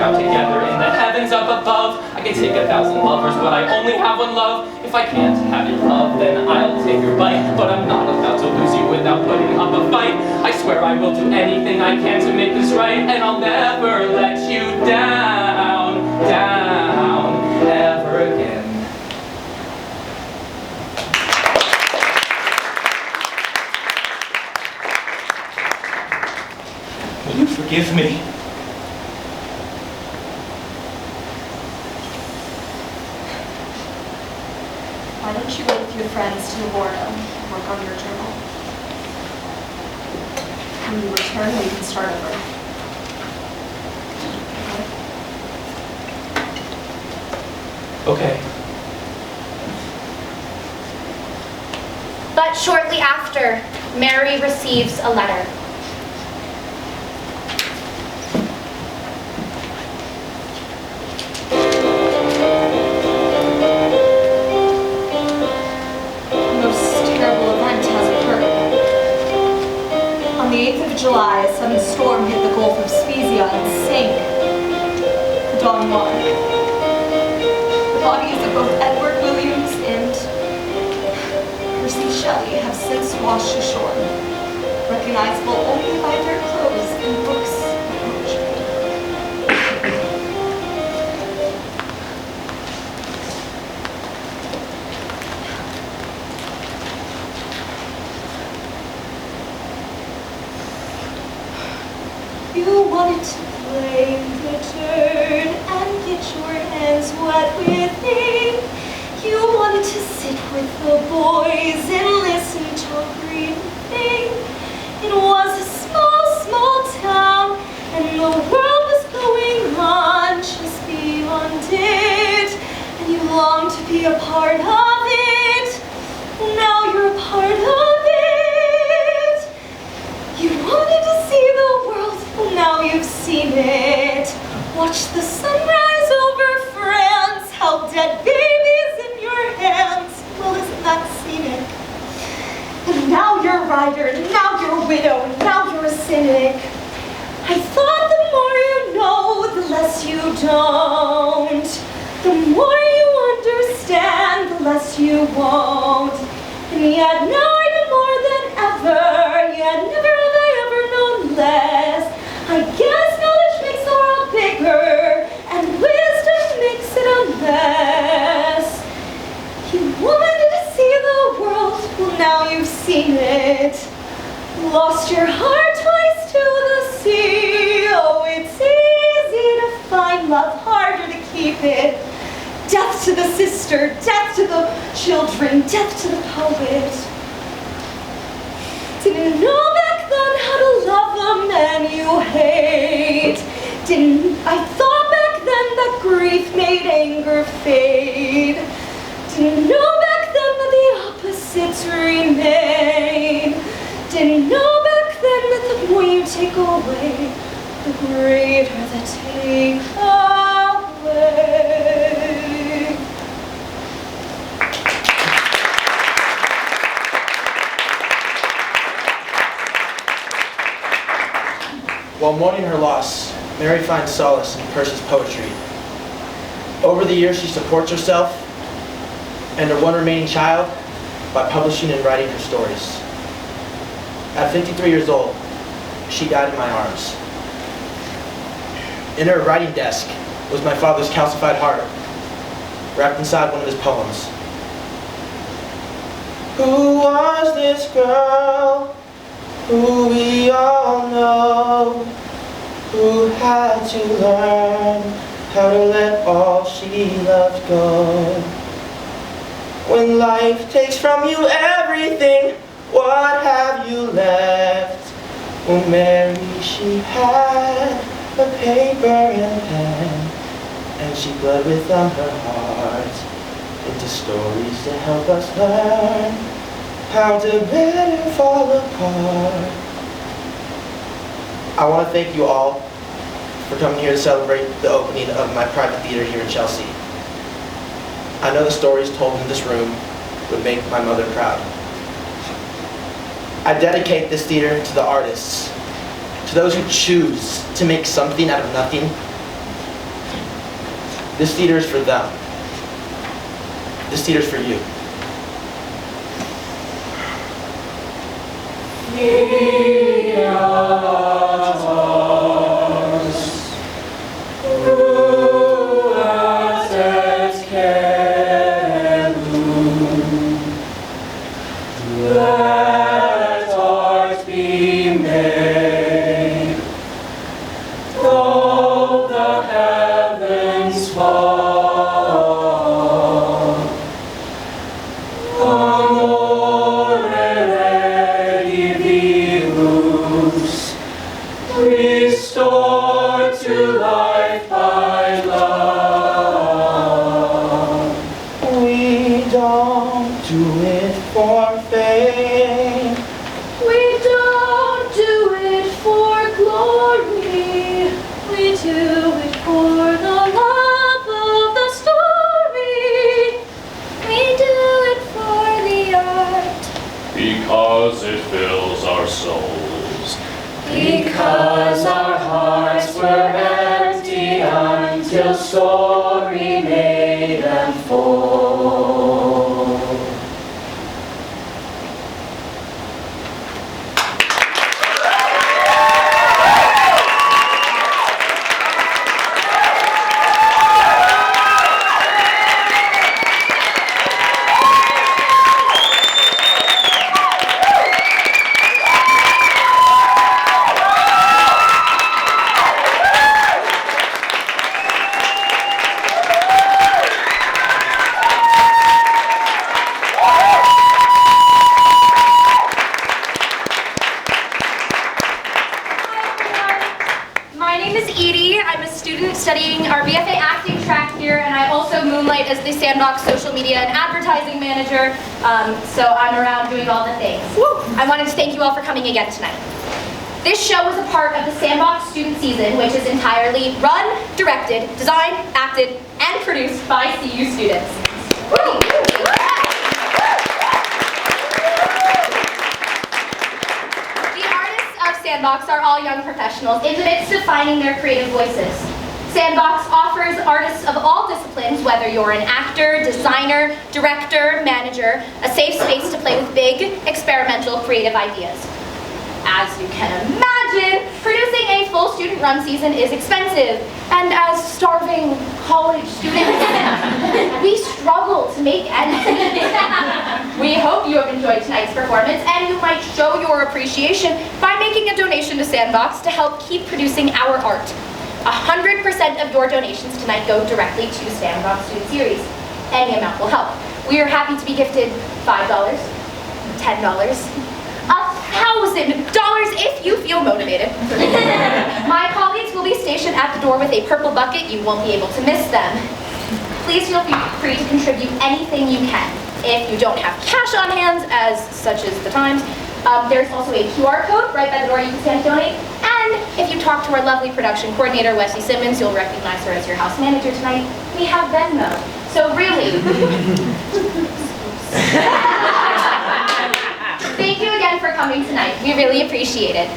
out together in the heavens up above. I could take 1,000 lovers, but I only have one love. If I can't have your love, then I'll take your bite. But I'm not about to lose you without putting up a fight. I swear I will do anything I can to make this right, and I'll never let you down, ever again. Will you forgive me? Why don't you go with your friends to the boardroom and work on your journal? When you return, we can start over. Okay. But shortly after, Mary receives a letter. July, a sudden storm hit the Gulf of Spezia and sank the Don Juan. The bodies of both Edward Williams and Percy Shelley have since washed ashore, recognizable only by their clothes and books of poetry. You wanted to play the turn and get your hands wet with me. You wanted to sit with the boys and listen to everything. It was a small, small town, and the world was going on just beyond it. And you longed to be a part of it. Now you're a part of it. You wanted to see the world. Well, now you've seen it. Watch the sunrise over France. How dead babies in your hands. Well, isn't that scenic? And now you're a writer, now you're a widow, and now you're a cynic. I thought the more you know, the less you don't. The more you understand, the less you won't. And yet now I know more than ever. Yet never have I ever known less. I guess knowledge makes the world bigger, and wisdom makes it a mess. You wanted to see the world, well now you've seen it. Lost your heart twice to the sea. Oh, it's easy to find love, harder to keep it. Death to the sister, death to the children, death to the poet. Didn't know back then how to love the man you hate. I thought back then that grief made anger fade. Didn't know back then that the opposites remain. Didn't know back then that the more you take away, the greater the take away. While mourning her loss, Mary finds solace in Percy's poetry. Over the years, she supports herself and her one remaining child by publishing and writing her stories. At 53 years old, she died in my arms. In her writing desk was my father's calcified heart, wrapped inside one of his poems. Who was this girl who we all know, who had to learn how to let all she loved go? When life takes from you everything, what have you left? Well, Mary, she had a paper and pen, and she bled with her heart into stories to help us learn how to better fall apart. I want to thank you all for coming here to celebrate the opening of my private theater here in Chelsea. I know the stories told in this room would make my mother proud. I dedicate this theater to the artists, to those who choose to make something out of nothing, This theater is for them. This theater is for you. Let ours be made, though the heavens fall. Amore divus, restored to life by love. We don't do it for fame. We don't do it for glory. We do it for the love of the story. We do it for the art. Because it fills our souls. Because our hearts were empty until story made them full. Studying our BFA acting track here, and I also moonlight as the Sandbox social media and advertising manager, so I'm around doing all the things. I wanted to thank you all for coming again tonight. This show is a part of the Sandbox student season, which is entirely run, directed, designed, acted, and produced by CU students. The artists of Sandbox are all young professionals in the midst of finding their creative voices. Sandbox offers artists of all disciplines, whether you're an actor, designer, director, manager, a safe space to play with big, experimental, creative ideas. As you can imagine, producing a full student-run season is expensive, and as starving college students, we struggle to make ends meet. We hope you have enjoyed tonight's performance, and you might show your appreciation by making a donation to Sandbox to help keep producing our art. 100% of your donations tonight go directly to Sandbox Student Series. Any amount will help. We are happy to be gifted $5, $10, $1,000 if you feel motivated. My colleagues will be stationed at the door with a purple bucket. You won't be able to miss them. Please feel free to contribute anything you can. If you don't have cash on hand, as such as the times, there's also a QR code right by the door you can stand to donate. And if you talk to our lovely production coordinator, Wesley Simmons, you'll recognize her as your house manager tonight. We have Venmo. So really, thank you again for coming tonight. We really appreciate it.